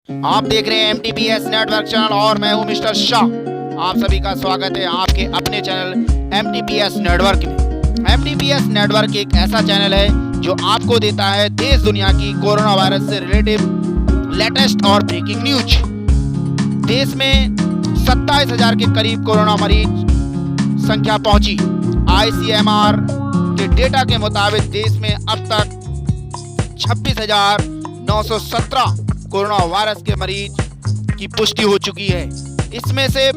आप देख रहे हैं MTPS नेटवर्क चैनल और मैं हूं मिस्टर शाह। आप सभी का स्वागत है आपके अपने चैनल MTPS नेटवर्क में। MTPS नेटवर्क एक ऐसा चैनल है जो आपको देता है देश दुनिया की कोरोना वायरस से रिलेटेड लेटेस्ट और ब्रेकिंग न्यूज। देश में 27,000 के करीब कोरोना मरीज संख्या पहुंची। ICMR के डेटा के मुताबिक देश में अब तक 26,917 कोरोना वायरस के मरीज की पुष्टि हो चुकी है। इसमें से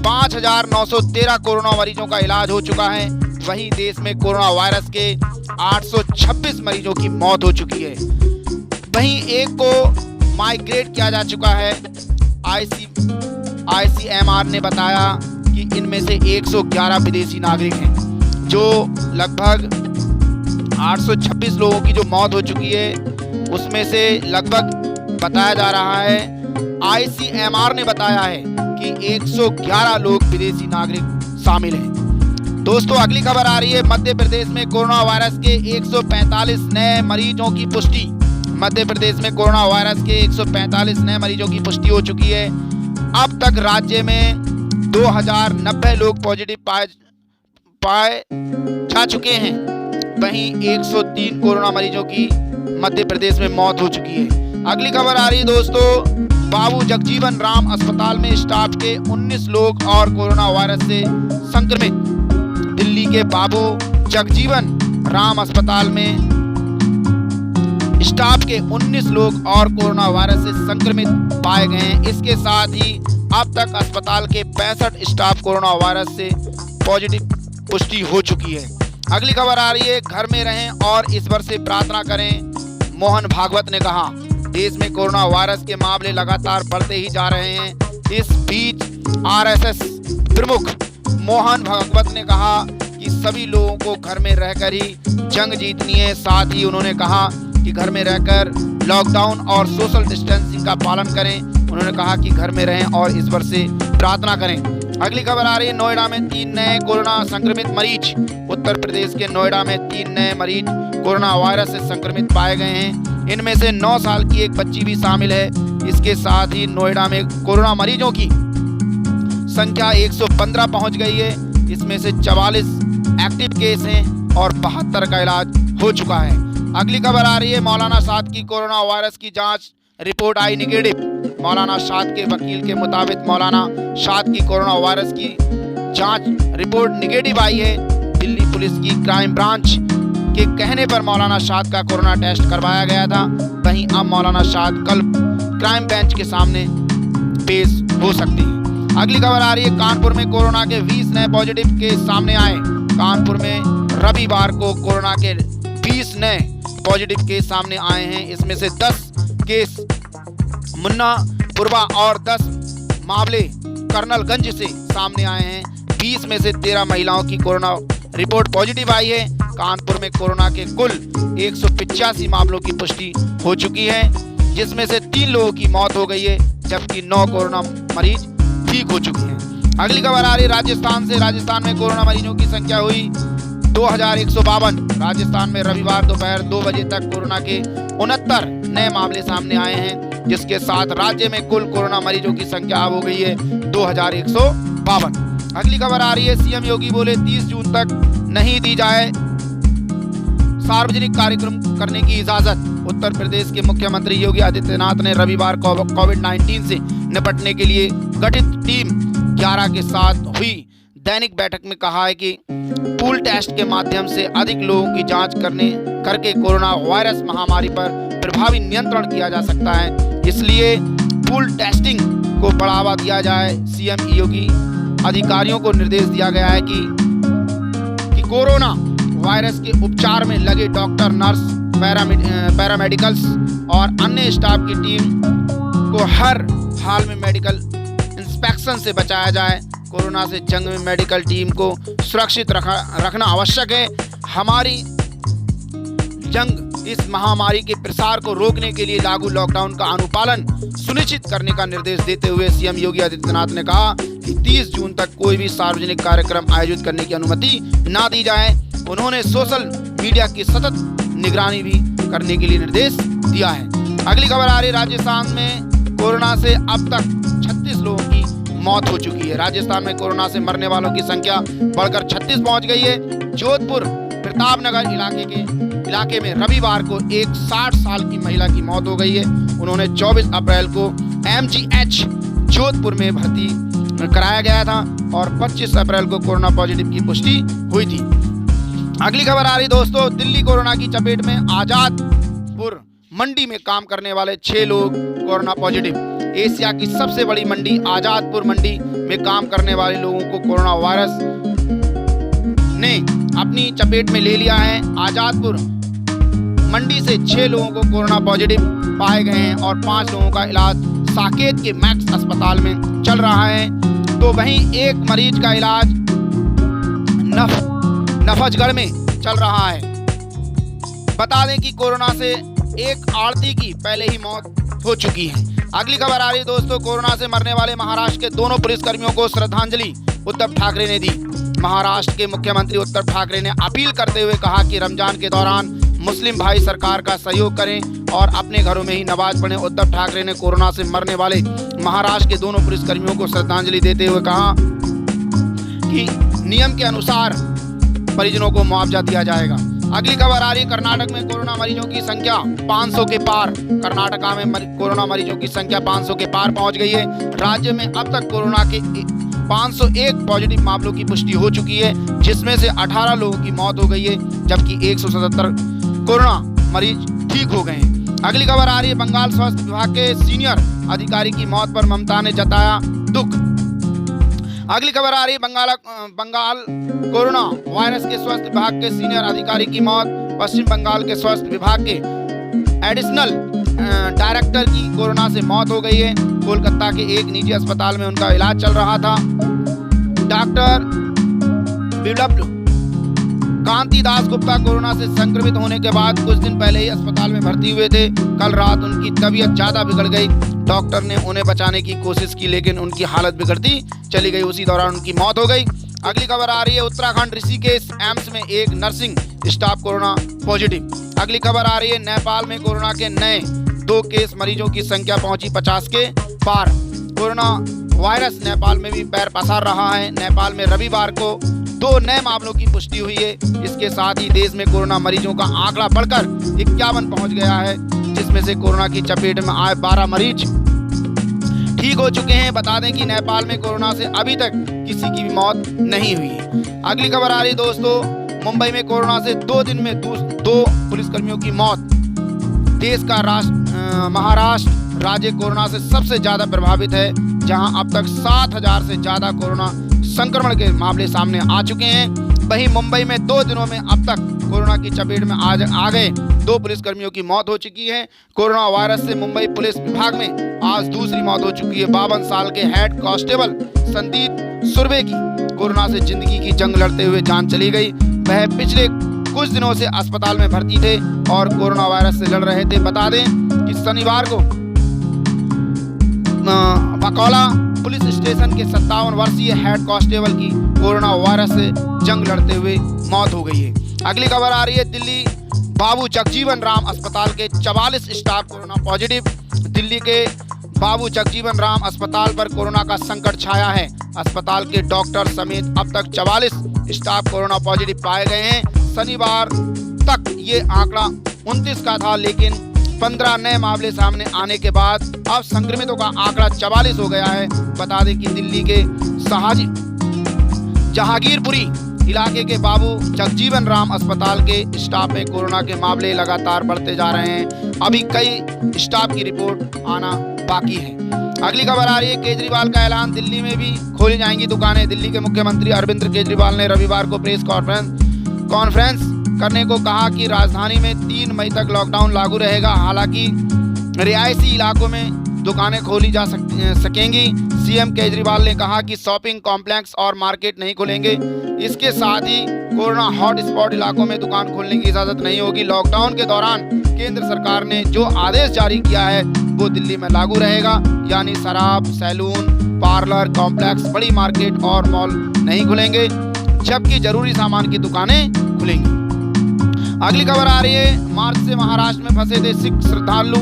5,913 कोरोना मरीजों का इलाज हो चुका है। वहीं देश में कोरोना वायरस के 826 मरीजों की मौत हो चुकी है। वहीं एक को माइग्रेट किया जा चुका है। ICMR ने बताया कि इनमें से 111 विदेशी नागरिक हैं, जो लगभग 826 लोगों की जो मौत हो चुकी है उसमें से लगभग बताया जा रहा है, ICMR ने बताया है कि 111 लोग विदेशी नागरिक शामिल हैं। दोस्तों, अगली खबर आ रही है। मध्य प्रदेश में कोरोना वायरस के 145 नए मरीजों की पुष्टि। मध्य प्रदेश में कोरोना वायरस के 145 नए मरीजों की पुष्टि हो चुकी है। अब तक राज्य में 2090 लोग पॉजिटिव पाए जा चुके हैं। वहीं 103 कोरोना मरीजों की मध्य प्रदेश में मौत हो चुकी है। अगली खबर आ रही है दोस्तों, बाबू जगजीवन राम अस्पताल में स्टाफ के 19 लोग और कोरोना वायरस से संक्रमित। दिल्ली के बाबू जगजीवन राम अस्पताल में स्टाफ के 19 लोग और कोरोना वायरस से संक्रमित पाए गए हैं। इसके साथ ही अब तक अस्पताल के 65 स्टाफ कोरोना वायरस से पॉजिटिव पुष्टि हो चुकी है। अगली खबर आ रही है, घर में रहें और ईश्वर से प्रार्थना करें, मोहन भागवत ने कहा। देश में कोरोना वायरस के मामले लगातार बढ़ते ही जा रहे हैं। इस बीच RSS प्रमुख मोहन भागवत ने कहा कि सभी लोगों को घर में रहकर ही जंग जीतनी है। साथ ही उन्होंने कहा कि घर में रहकर लॉकडाउन और सोशल डिस्टेंसिंग का पालन करें। उन्होंने कहा कि घर में रहें और ईश्वर से प्रार्थना करें। अगली खबर आ रही है, नोएडा में 3 नए कोरोना संक्रमित मरीज। उत्तर प्रदेश के नोएडा में 3 नए मरीज कोरोना वायरस से संक्रमित पाए गए हैं। इनमें से 9 साल की एक बच्ची भी शामिल है। इसके साथ ही नोएडा में कोरोना मरीजों की संख्या 115 पहुंच गई है। इसमें से 44 एक्टिव केस हैं और 72 का इलाज हो चुका है। अगली खबर आ रही है, मौलाना साद की कोरोना वायरस की जांच रिपोर्ट आई निगेटिव। मौलाना साद के वकील के मुताबिक मौलाना साद की कोरोना वायरस की जांच रिपोर्ट निगेटिव आई है। दिल्ली पुलिस की क्राइम ब्रांच के कहने पर मौलाना साद का कोरोना टेस्ट करवाया गया था। वहीं अब मौलाना साद कल क्राइम बेंच के सामने पेश हो सकती है। अगली खबर आ रही है, कानपुर में कोरोना के 20 नए पॉजिटिव केस सामने आए। कानपुर में रविवार को कोरोना के 20 नए पॉजिटिव केस सामने आए हैं। इसमें से 10 केस मुन्ना पुरवा और 10 मामले कर्नलगंज से सामने आए हैं। 20 में से 13 महिलाओं की कोरोना रिपोर्ट पॉजिटिव आई है। कानपुर में कोरोना के कुल 185 मामलों की पुष्टि हो चुकी है, जिसमें से 3 लोगों की मौत हो गई है, जबकि 9 कोरोना मरीज ठीक हो चुके हैं। अगली खबर आ रही है राजस्थान से। राजस्थान में कोरोना मरीजों की संख्या हुई 2152। राजस्थान में रविवार दोपहर 2 बजे तक कोरोना के 69 नए मामले सामने आए हैं, जिसके साथ राज्य में कुल कोरोना मरीजों की संख्या अब हो गई है 2152। अगली खबर आ रही है, CM योगी बोले 30 जून तक नहीं दी जाए सार्वजनिक कार्यक्रम करने की इजाजत। उत्तर प्रदेश के मुख्यमंत्री योगी आदित्यनाथ ने रविवार को कोविड-19 से निपटने के लिए गठित टीम 11 के साथ हुई दैनिक बैठक में कहा है कि पूल टेस्ट के माध्यम से अधिक लोगों की जांच करके कोरोना वायरस महामारी पर प्रभावी नियंत्रण किया जा सकता है। इसलिए पूल टेस्टिंग को बढ़ावा दिया जाए। CM योगी अधिकारियों को निर्देश दिया गया है कि कोरोना वायरस के उपचार में लगे डॉक्टर, नर्स, पैरामेडिकल्स और अन्य स्टाफ की टीम को हर हाल में मेडिकल इंस्पेक्शन से बचाया जाए। कोरोना से जंग में मेडिकल टीम को सुरक्षित रखना आवश्यक है। हमारी जंग इस महामारी के प्रसार को रोकने के लिए लागू लॉकडाउन का अनुपालन सुनिश्चित करने का निर्देश देते हुए CM योगी आदित्यनाथ ने कहा कि 30 जून तक कोई भी सार्वजनिक कार्यक्रम आयोजित करने की अनुमति ना दी जाए। उन्होंने सोशल मीडिया की सतत निगरानी भी करने के लिए निर्देश दिया है। अगली खबर आ रही है, राजस्थान में कोरोना से अब तक 36 लोगों की मौत हो चुकी है। राजस्थान में कोरोना से मरने वालों की संख्या बढ़कर 36 पहुंच गई है। जोधपुर प्रतापनगर इलाके में रविवार को एक 60 साल की महिला की मौत हो गई है। उन्होंने 24 अप्रैल को MGH जोधपुर में भर्ती कराया गया था और 25 अप्रैल को कोरोना पॉजिटिव की पुष्टि हुई थी। अगली खबर आ रही दोस्तों, दिल्ली कोरोना की चपेट में। आजादपुर मंडी में काम करने वाले 6 लोग कोरोना पॉजिटिव। एशिया की सबसे बड़ी मंडी आजादपुर मंडी में काम करने वाले लोगों को कोरोना वायरस ने अपनी चपेट में ले लिया है। आजादपुर मंडी से 6 लोगों को कोरोना पॉजिटिव पाए गए हैं और 5 लोगों का इलाज साकेत के मैक्स अस्पताल में चल रहा है। तो वहीं एक मरीज का इलाज नफजगढ़ में चल रहा है। बता दें कि कोरोना से एक आड़ती की पहले ही मौत हो चुकी है। अगली खबर आ रही है दोस्तों, कोरोना से मरने वाले महाराष्ट्र के दोनों पुलिसकर्मियों को श्रद्धांजलि उद्धव ठाकरे ने दी। महाराष्ट्र के मुख्यमंत्री उद्धव ठाकरे ने अपील करते हुए कहा कि रमजान के दौरान मुस्लिम भाई सरकार का सहयोग करें और अपने घरों में ही नमाज पढ़ें। उद्धव ठाकरे ने कोरोना से मरने वाले महाराष्ट्र के दोनों पुलिसकर्मियों को श्रद्धांजलि देते हुए कहा कि नियम के अनुसार परिजनों को मुआवजा दिया जाएगा। अगली खबर आ रही है, कर्नाटक में कोरोना मरीजों की संख्या 500 के पार। कर्नाटका में कोरोना मरीजों की संख्या 500 के पार पहुंच गई है। राज्य में अब तक कोरोना के 501 पॉजिटिव मामलों की पुष्टि हो चुकी है, जिसमें से 18 लोगों की मौत हो गई है, जबकि 177 कोरोना मरीज ठीक हो गए हैं। अगली खबर आ रही है, बंगाल स्वास्थ्य विभाग के सीनियर अधिकारी की मौत पर ममता ने जताया दुख। अगली खबर आ रही है, बंगाल कोरोना वायरस के स्वास्थ्य विभाग के सीनियर अधिकारी की मौत। पश्चिम बंगाल के स्वास्थ्य विभाग के एडिशनल डायरेक्टर की कोरोना से मौत हो गई है। कोलकाता के एक निजी अस्पताल में उनका इलाज चल रहा था। डॉक्टर बिप्लब कांति दास गुप्ता कोरोना से संक्रमित होने के बाद कुछ दिन पहले ही अस्पताल में भर्ती हुए थे। कल रात उनकी तबीयत ज्यादा बिगड़ गई। डॉक्टर ने उन्हें बचाने की कोशिश की, लेकिन उनकी हालत बिगड़ती चली गई। उसी दौरान उनकी मौत हो गई। अगली खबर आ रही है, उत्तराखंड ऋषिकेश एम्स में एक नर्सिंग स्टाफ कोरोना पॉजिटिव। अगली खबर आ रही है, नेपाल में कोरोना के नए 2 केस, मरीजों की संख्या पहुंची 50 के पार। कोरोना वायरस नेपाल में भी पैर पसार रहा है। नेपाल में रविवार को 2 नए मामलों की पुष्टि हुई है। इसके साथ ही देश में कोरोना मरीजों का आंकड़ा बढ़कर 51 पहुंच गया है, जिसमें से कोरोना की चपेट में आए 12 मरीज ठीक हो चुके हैं। बता दें कि नेपाल में कोरोना से अभी तक किसी की भी मौत नहीं हुई है। अगली खबर आ रही दोस्तों, मुंबई में कोरोना से 2 दिन में 2 पुलिसकर्मियों की मौत। देश का महाराष्ट्र राज्य कोरोना से सबसे ज्यादा प्रभावित है, जहां अब तक 7,000 से ज्यादा कोरोना संक्रमण के मामले सामने आ चुके हैं। वहीं मुंबई में 2 दिनों में अब तक कोरोना की चपेट में आ गए 2 पुलिसकर्मियों की मौत हो चुकी है। कोरोना वायरस से मुंबई पुलिस विभाग में आज दूसरी मौत हो चुकी है। 52 साल के हेड कांस्टेबल संदीप सुरभे की कोरोना से जिंदगी की जंग लड़ते हुए जान चली गई। वह पिछले कुछ दिनों से अस्पताल में भर्ती थे और कोरोना वायरस से लड़ रहे थे। बता दें कि शनिवार को बकौला पुलिस स्टेशन के 57 वर्षीय हेड कांस्टेबल की कोरोना वायरस से जंग लड़ते हुए मौत हो गई है। अगली खबर आ रही है, दिल्ली बाबू जगजीवन राम अस्पताल के 44 स्टाफ कोरोना पॉजिटिव। दिल्ली के बाबू जगजीवन राम अस्पताल पर कोरोना का संकट छाया है। अस्पताल के डॉक्टर समेत अब तक 44 स्टाफ कोरोना पॉजिटिव पाए गए हैं। शनिवार तक ये आंकड़ा 29 का था, लेकिन 15 नए मामले सामने आने के बाद अब संक्रमितों का आंकड़ा 44 हो गया है। बता दें कि दिल्ली के जहांगीरपुरी इलाके के बाबू जगजीवन राम अस्पताल के स्टाफ में कोरोना के मामले लगातार बढ़ते जा रहे हैं। अभी कई स्टाफ की रिपोर्ट आना बाकी है। अगली खबर आ रही है, केजरीवाल का ऐलान, दिल्ली में भी खोली जाएंगी दुकानें। दिल्ली के मुख्यमंत्री अरविंद केजरीवाल ने रविवार को प्रेस कॉन्फ्रेंस करने को कहा कि राजधानी में 3 मई तक लॉकडाउन लागू रहेगा। हालांकि रिहायशी इलाकों में दुकानें खोली जा सकेंगी। सीएम केजरीवाल ने कहा कि शॉपिंग कॉम्प्लेक्स और मार्केट नहीं खुलेंगे। इसके साथ ही कोरोना हॉटस्पॉट इलाकों में दुकान खोलने की इजाजत नहीं होगी। लॉकडाउन के दौरान केंद्र सरकार ने जो आदेश जारी किया है वो दिल्ली में लागू रहेगा, यानी शराब, सैलून, पार्लर, कॉम्प्लेक्स, बड़ी मार्केट और मॉल नहीं खुलेंगे, जबकि जरूरी सामान की दुकानें खुलेंगी। अगली खबर आ रही है, मार्च से महाराष्ट्र में फंसे थे सिख श्रद्धालु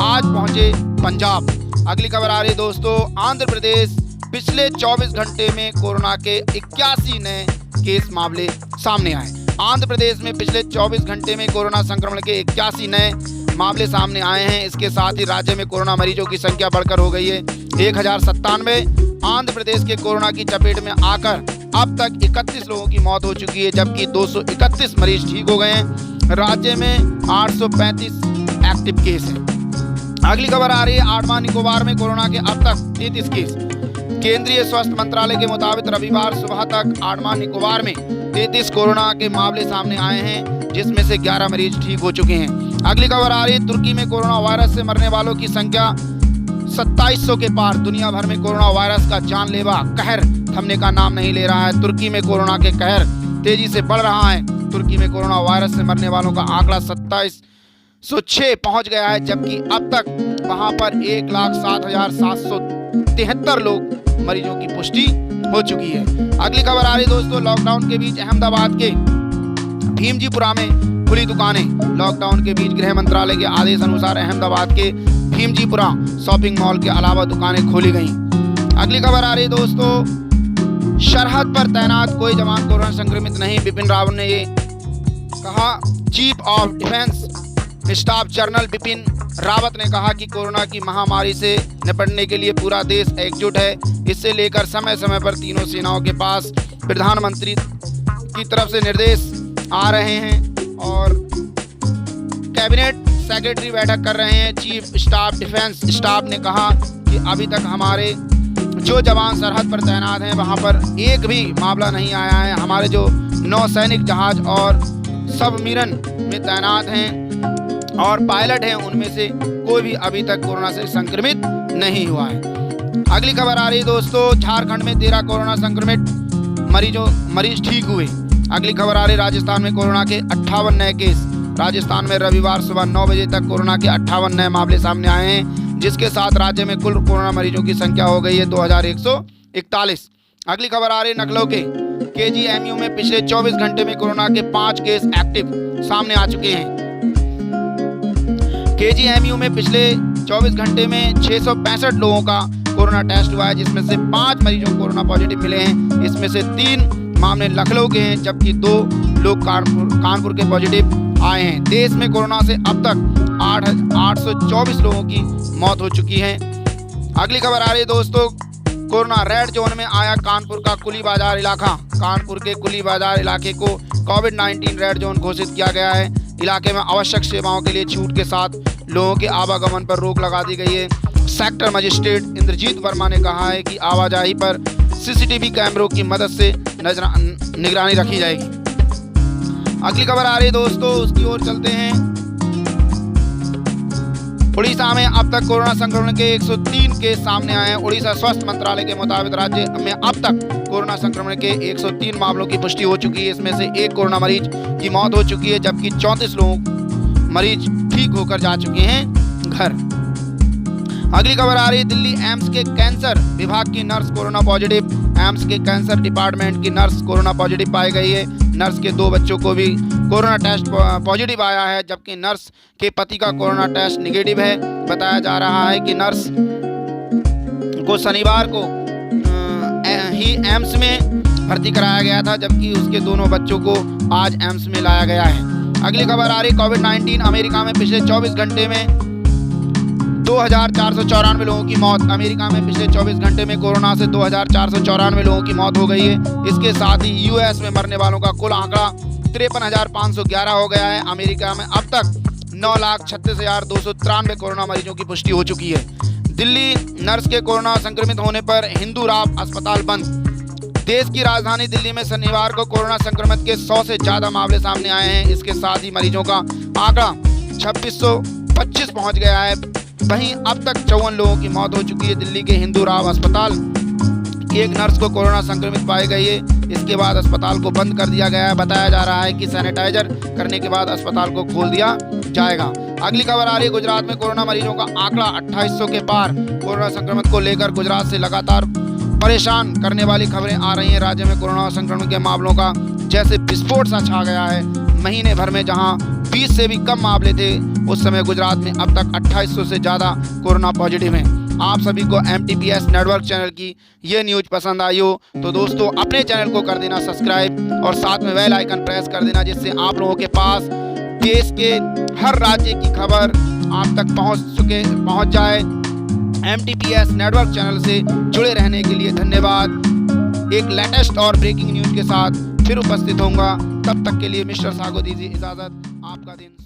आज पहुंचे पंजाब। अगली खबर आ रही है दोस्तों, आंध्र प्रदेश पिछले 24 घंटे में कोरोना के 81 नए केस मामले सामने आए। आंध्र प्रदेश में पिछले 24 घंटे में कोरोना संक्रमण के 81 नए मामले सामने आए हैं। इसके साथ ही राज्य में कोरोना मरीजों की संख्या बढ़कर हो गई है 1097। आंध्र प्रदेश के कोरोना की चपेट में आकर अब तक 31 लोगों की मौत हो चुकी है, जबकि 231 मरीज ठीक हो गए हैं। राज्य में 835 एक्टिव केस है। अगली खबर आ रही है, अंडमान निकोबार में कोरोना के अब तक 33 केस। केंद्रीय स्वास्थ्य मंत्रालय के मुताबिक रविवार सुबह तक अंडमान निकोबार में 33 कोरोना के मामले सामने आए हैं, जिसमें से 11 मरीज ठीक हो चुके हैं। अगली खबर आ रही है, तुर्की में कोरोना वायरस से मरने वालों की संख्या 2700 के पार। दुनिया भर में कोरोना वायरस का जानलेवा कहर थमने का नाम नहीं ले रहा है। तुर्की में कोरोना के कहर तेजी से बढ़ रहा है। तुर्की में कोरोना वायरस से मरने वालों का आंकड़ा 2706 पहुंच गया है, जबकि अब तक वहां पर 1,07,773 लोग मरीजों की पुष्टि हो चुकी है। अगली खबर आ रही दोस्तों, लॉकडाउन के बीच अहमदाबाद के भीमजीपुरा में खुली दुकानें। लॉकडाउन के बीच गृह मंत्रालय के आदेश अनुसार अहमदाबाद के भीमजीपुरा शॉपिंग मॉल के अलावा दुकानें खोली गईं। अगली खबर आ रही दोस्तों, सरहद पर तैनात कोई जवान कोरोना संक्रमित नहीं, बिपिन रावत ने ये कहा। Chief of defence staff general Bipin Rawat ने कहा कि कोरोना की महामारी से निपटने के लिए पूरा देश एकजुट है। इससे लेकर समय समय पर तीनों सेनाओं के पास प्रधानमंत्री की तरफ से निर्देश आ रहे हैं और कैबिनेट सेक्रेटरी बैठक कर रहे हैं। चीफ स्टाफ डिफेंस स्टाफ ने कहा कि अभी तक हमारे जो जवान सरहद पर तैनात हैं वहां पर एक भी मामला नहीं आया है। हमारे जो नौसैनिक जहाज और सबमरीन में तैनात हैं और पायलट हैं, उनमें से कोई भी अभी तक कोरोना से संक्रमित नहीं हुआ है। अगली खबर आ रही है दोस्तों, झारखंड में 13 कोरोना संक्रमित मरीज ठीक हुए। अगली खबर आ रही है, राजस्थान में कोरोना के 58 नए केस। राजस्थान में रविवार सुबह 9 बजे तक कोरोना के 58 नए मामले सामने आए हैं, जिसके साथ राज्य में कुल कोरोना मरीजों की संख्या हो गई है 2141। अगली खबर आ रही है, नकलों के KGMU में पिछले 24 घंटे में कोरोना के 5 केस एक्टिव सामने आ चुके हैं। KGMU में पिछले 24 घंटे में 665 लोगों का कोरोना टेस्ट हुआ है, जिसमें से 5 मरीजों को कोरोना पॉजिटिव मिले हैं। इसमें से 3 मामले लखनऊ के हैं, जबकि 2 लोग कानपुर के पॉजिटिव आए हैं। देश में कोरोना से अब तक 824 लोगों की मौत हो चुकी है। अगली खबर आ रही है दोस्तों, कोरोना रेड जोन में आया कानपुर का कुली बाजार इलाका। कानपुर के कुली बाजार इलाके को कोविड-19 रेड जोन घोषित किया गया है। इलाके में आवश्यक सेवाओं के लिए छूट के साथ लोगों के आवागमन पर रोक लगा दी गई है। सेक्टर मजिस्ट्रेट इंद्रजीत वर्मा ने कहा है कि आवाजाही पर CCTV कैमरों की मदद से निगरानी रखी जाएगी। अगली खबर आ रही है दोस्तों, उसकी ओर चलते हैं। उड़ीसा में अब तक कोरोना संक्रमण के 103 केस सामने आए हैं। उड़ीसा स्वास्थ्य मंत्रालय के मुताबिक राज्य में अब तक कोरोना संक्रमण के 103 मामलों की पुष्टि हो चुकी है। इसमें से 1 कोरोना मरीज की मौत हो चुकी है, जबकि 34 लोग मरीज ठीक होकर जा चुके हैं घर। अगली खबर आ रही है, दिल्ली एम्स के कैंसर विभाग की नर्स कोरोना पॉजिटिव। एम्स के कैंसर डिपार्टमेंट की नर्स कोरोना पॉजिटिव पाई गई है। नर्स के 2 बच्चों को भी कोरोना टेस्ट पॉजिटिव आया है, जबकि नर्स के पति का कोरोना टेस्ट निगेटिव है। बताया जा रहा है कि नर्स को शनिवार को ही एम्स में भर्ती कराया गया था, जबकि उसके दोनों बच्चों को आज एम्स में लाया गया है। अगली खबर आ रही, कोविड-19 अमेरिका में पिछले 24 घंटे में 2494 लोगों की मौत। अमेरिका में पिछले 24 घंटे में कोरोना से 2494 लोगों की मौत हो गई है। इसके साथ ही यूएस में मरने वालों का कुल आंकड़ा 53,511 हो गया है। अमेरिका में अब तक 9,36,293 कोरोना मरीजों की पुष्टि हो चुकी है। दिल्ली नर्स के कोरोना संक्रमित होने पर हिंदू राव अस्पताल बंद। देश की राजधानी दिल्ली में शनिवार को कोरोना संक्रमित के 100 से ज़्यादा मामले सामने आए हैं। इसके साथ ही मरीजों का आंकड़ा 2625 पहुँच गया है। वहीं अब तक 54 लोगों की मौत हो चुकी है। दिल्ली के हिंदू राव अस्पताल की एक नर्स को कोरोना संक्रमित पाई गई है। इसके बाद अस्पताल को बंद कर दिया गया है। बताया जा रहा है कि सैनिटाइजर करने के बाद अस्पताल को खोल दिया जाएगा। अगली खबर आ रही है, गुजरात में कोरोना मरीजों का आंकड़ा 2800 के पार। कोरोना संक्रमित को लेकर गुजरात से लगातार परेशान करने वाली खबरें आ रही हैं। राज्य में कोरोना संक्रमण के मामलों का जैसे विस्फोट सा छा गया है। महीने भर में जहां 20 से भी कम मामले थे, उस समय गुजरात में अब तक 2800 से ज़्यादा कोरोना पॉजिटिव हैं। आप सभी को MTPS नेटवर्क चैनल की ये न्यूज़ पसंद आई हो तो दोस्तों अपने चैनल को कर देना सब्सक्राइब और साथ में बेल आइकन प्रेस कर देना, जिससे आप लोगों के पास देश के हर राज्य की खबर आप तक पहुंच जाए। MTPS नेटवर्क चैनल से जुड़े रहने के लिए धन्यवाद। एक लेटेस्ट और ब्रेकिंग न्यूज़ के साथ फिर उपस्थित होऊंगा, तब तक के लिए मिस्टर सागो दीजिए इजाज़त। आपका दिन